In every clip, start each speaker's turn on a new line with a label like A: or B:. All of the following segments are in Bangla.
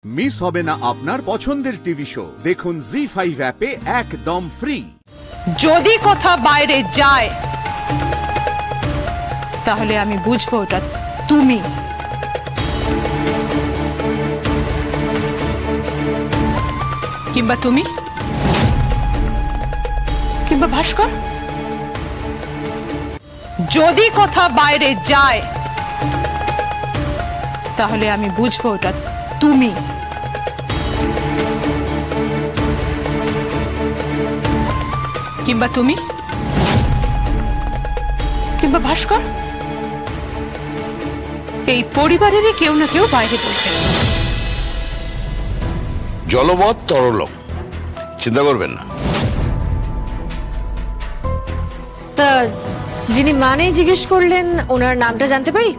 A: মিস হবে না আপনার পছন্দের টিভি শো। দেখুন জি5 অ্যাপে একদম ফ্রি।
B: যদি কথা বাইরে যায় তাহলে আমি বুঝবো ওটা তুমি। কিংবা তুমি, কিংবা ভাস্কর। যদি কথা বাইরে যায় তাহলে আমি বুঝবো ওটা তুমি। কিংবা তুমি, কিংবা ভাস্কর। এই পরিবারেরই কেউ না কেউ বাইরে বলবে।
C: জলবৎ তরলম, চিন্তা করবেন না।
D: তা যিনি মানে জিজ্ঞেস করলেন ওনার নামটা জানতে পারি?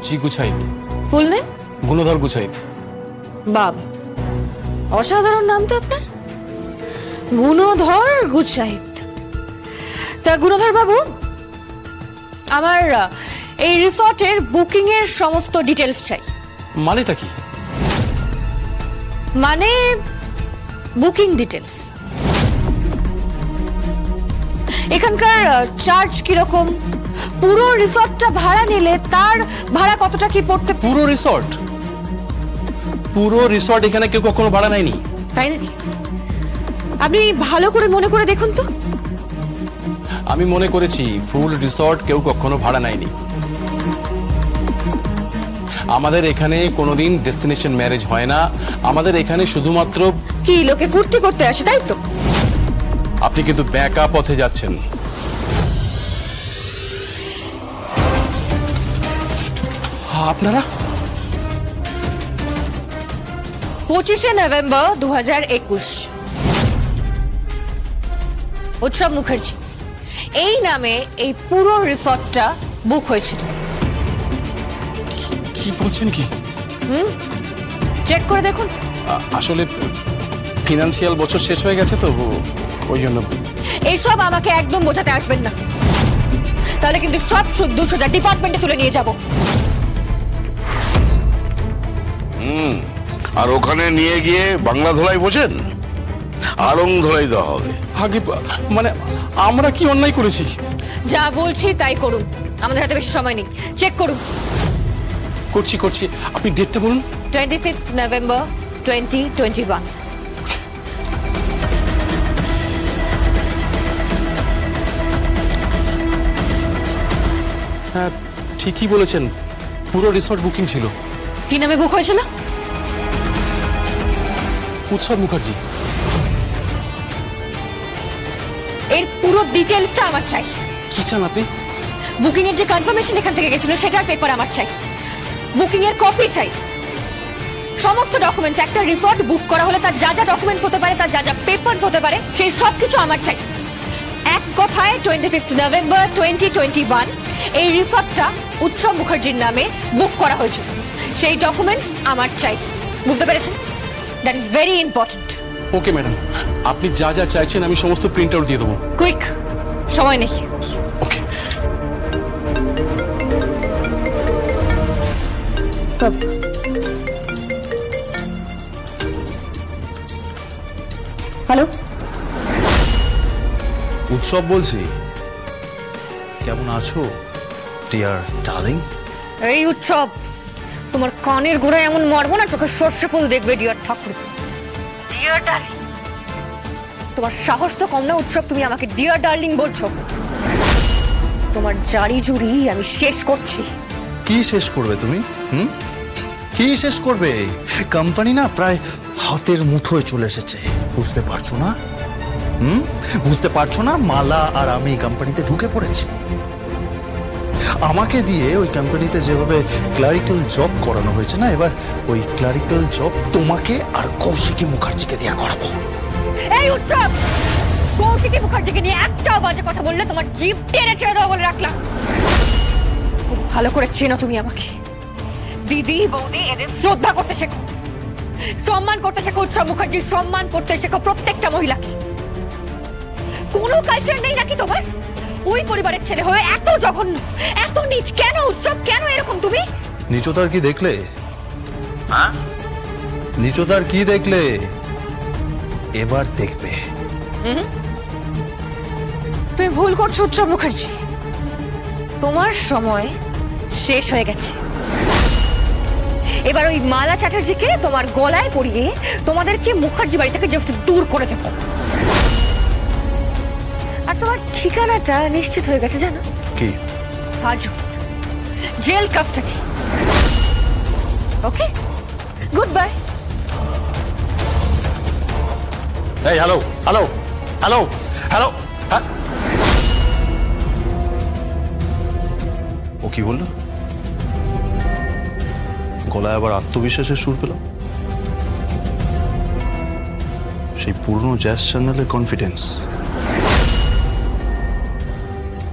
E: জি গুছাইত।
D: Full name?
E: গুণধর গুছাইত।
D: বাবা, অসাধারণ নাম তো আপনার, গুণধর গুছাইত। তা গুণধর বাবু, আমার এই রিসর্টের বুকিং এর সমস্ত ডিটেলস চাই।
E: মানেটা কি?
D: মানে বুকিং ডিটেলস। এখানকার চার্জ কিরকম, পুরো রিসর্টটা ভাড়া নিলে তার ভাড়া কতটা কি পড়তে?
E: পুরো রিসর্ট? পুরো রিসর্ট এখানে কেউ কখনো ভাড়া নেয়নি।
D: তাই নাকি? আপনি ভালো করে মনে করে দেখুন তো।
E: আমি মনে করেছি ফুল রিসর্ট কেউ কখনো ভাড়া নেয়নি। আমাদের এখানে কোনোদিন ডেস্টিনেশন ম্যারেজ হয় না। আমাদের এখানে শুধুমাত্র
D: কি লোকে ফুর্তি করতে আসে, তাই তো?
E: আপনি কিন্তু ব্যাকা পথে যাচ্ছেন। আপনারা
D: 25শে নভেম্বর 2021 উৎসব মুখার্জি এই নামে এই পুরো রিসর্টটা বুক হয়েছিল।
E: কি বলছেন কি?
D: চেক করে দেখুন।
E: আসলে ফিনান্সিয়াল বছর শেষ হয়ে গেছে তো, ওই জন্য।
D: এইসব আমাকে একদম বোঝাতে আসবেন না, তাহলে কিন্তু সব শুদ্ধ সোজা ডিপার্টমেন্টে তুলে নিয়ে যাব।
C: আর ওখানে নিয়ে গিয়ে বাংলা ধলাই বোঝেন, আড়ং ধলাই দেওয়া হবে।
E: আগে মানে আমরা কি অন্যায় করেছি?
D: যা বলছি তাই করুন, আমাদের হাতে বেশি সময় নেই। চেক করুন।
E: করছি করছি। আপনি ডেটটা বলুন।
D: 25 নভেম্বর 2021।
E: হ্যাঁ ঠিকই বলেছেন, পুরো রিসর্ট বুকিং ছিল।
D: কি নামে বুক হয়েছিল?
E: উৎসব মুখার্জি।
D: এর পুরো ডিটেইলসটা আমার চাই।
E: কি চান আপনি?
D: বুকিং এর যে কনফার্মেশন এখান থেকে গেছিল সেটার পেপার আমার চাই, বুকিং এর কপি চাই, সমস্ত ডকুমেন্টস। একটা রিসর্ট বুক করা হলে তার যা যা ডকুমেন্টস হতে পারে, তার যা যা পেপারস হতে পারে, সেই সব কিছু আমার চাই। এক কথায় 25 নভেম্বর 2021 এই রিসর্টটা উৎসব মুখার্জির নামে বুক করা হয়েছিল, সেই ডকুমেন্টস আমার চাই। বুঝতে পেরেছেন? That is very important.
E: Okay madam, আপনি যা যা চাইছেন আমি সমস্ত প্রিন্ট আউট দিয়ে দেবো।
D: কুইক, সময় নেই।
E: ওকে।
D: হ্যালো,
F: উৎসব বলছি। কেমন আছো ডিয়ার ডার্লিং?
D: এই উৎসব, তোমার কানের গোড়ায় এমন মারবো না চোখে সর্ষে ফুল দেখবে ডিয়ার ঠাকুর। ডিয়ার ডার্লিং, তোমার সাহস তো কম না উৎসব, তুমি আমাকে ডিয়ার ডার্লিং বলছো? তোমার জারি জুড়ি আমি শেষ করছি।
F: কি শেষ করবে তুমি? কি শেষ করবে? কোম্পানি না প্রায় হাতের মুঠোয় চলে এসেছে, বুঝতে পারছো না? বুঝতে পারছো না? মালা আর আমি কোম্পানিতে ঢুকে পড়েছি। আমাকে দিয়ে ওই কোম্পানিতে যেভাবে ক্লারিক্যাল জব করানো হয়েছে না, এবার ওই ক্লারিক্যাল জব তোমাকে আর কৌশিকী মুখার্জিকে দিয়ে করাবো।
D: এই উৎসব, কৌশিকী মুখার্জিকে নিয়ে একটাও বাজে কথা বললে তোমার জিভ টেনে ছেড়ে দেবো বলে রাখলাম। খুব ভালো করে চেনো তুমি আমাকে। দিদি বৌদি এদের শ্রদ্ধা করতে শেখো, সম্মান করতে শেখো। উৎসব মুখার্জির সম্মান করতে শেখো প্রত্যেকটা মহিলাকে। কোনো কালচার নেই নাকি তোমার? ওই পরিবারের ছেলে হয়ে এত জঘন্য, এত নীচ কেন? উৎসব, কেন এরকম তুমি?
F: নিচতার কি দেখলে? নিচতার কি দেখলে? এবার দেখবে।
D: তুমি ভুল করছো উৎসব মুখার্জি, তোমার সময় শেষ হয়ে গেছে। এবার ওই মালা চ্যাটার্জিকে তোমার গলায় পরিয়ে তোমাদেরকে মুখার্জি বাড়ি থেকে জাস্ট দূর করে দেব। আর তোমার ঠিকানাটা নিশ্চিত হয়ে গেছে জানো?
F: কি?
D: হাজত, জেল কাস্টাডি। ওকে, গুড বাই।
F: এই হ্যালো হ্যালো হ্যালো হ্যালো, ও কি বললো? গলায় আবার আত্মবিশ্বাসের সুর পেলাম। সেই পুরনো জ্যাজ চ্যানেলের কনফিডেন্স।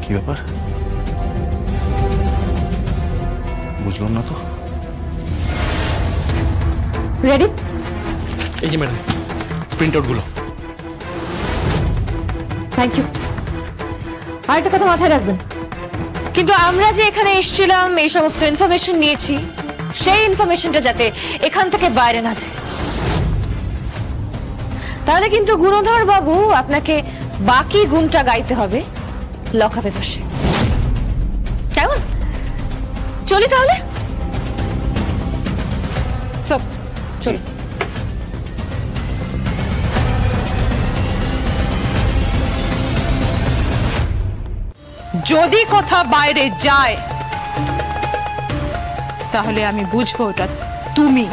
F: কি ব্যাপার বুঝলাম না তো।
D: রেডি?
E: এই যে ম্যাডাম, প্রিন্ট আউট গুলো।
D: Thank you. আর একটা কথা মাথায় রাখবেন, কিন্তু আমরা যে এখানে এসেছিলাম এই সমস্ত ইনফরমেশন নিয়েছি, সেই ইনফরমেশনটা যাতে এখান থেকে বাইরে না যায়। তাহলে কিন্তু গুণধর বাবু আপনাকে বাকি গুণটা গাইতে হবে লকআপে বসে। কেমন? চলি তাহলে। চলি।
B: যদি কথা বাইরে যায় তাহলে আমি বুঝবো ওটা তুমি।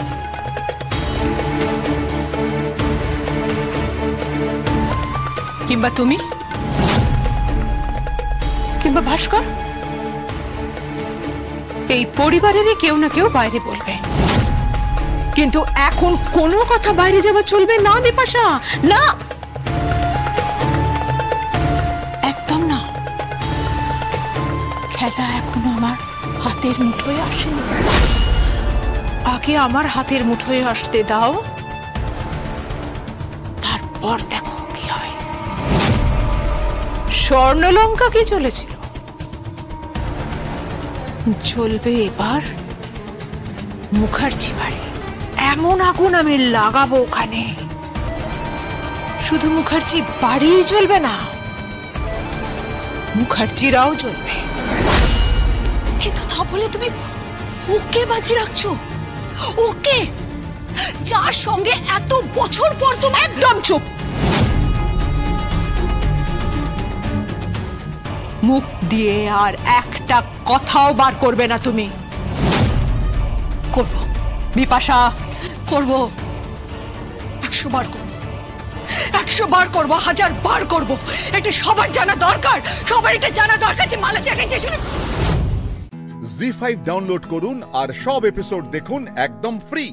B: কিংবা তুমি, কিংবা ভাস্কর, এই পরিবারেরই কেউ না কেউ বাইরে বলবে। কিন্তু এখন কোনো কথা বাইরে যাওয়া চলবে না বিপাশা, না, একদম না। খেলা এখনো আমার হাতের মুঠোয় আসেনি, আগে আমার হাতের মুঠোয় আসতে দাও, তারপর দেখো কি হয়। স্বর্ণলঙ্কা কি চলেছিল, জ্বলবে এবার মুখার্জি বাড়ি। এমন আগুন আমি লাগাবো ওখানে, শুধু মুখার্জি বাড়ি জ্বলবে না, মুখার্জিরাও জ্বলবে।
G: কিন্তু তা বলে তুমি ওকে বাজি রাখছো? ওকে, যার সঙ্গে এত বছর পর তুমি।
B: একদম চুপ। মুখ দিয়ে আর একটা কথাও বার করবে না তুমি।
G: করবো
B: বিপাশা,
G: করবো, 100 বার করবো, 100 বার করবো, 1000 বার করবো। এটা সবার জানা দরকার, সবার এটা জানা দরকার যে মালা চ্যাটার্জি।
A: জি5 ডাউনলোড করুন আর সব এপিসোড দেখুন একদম ফ্রি।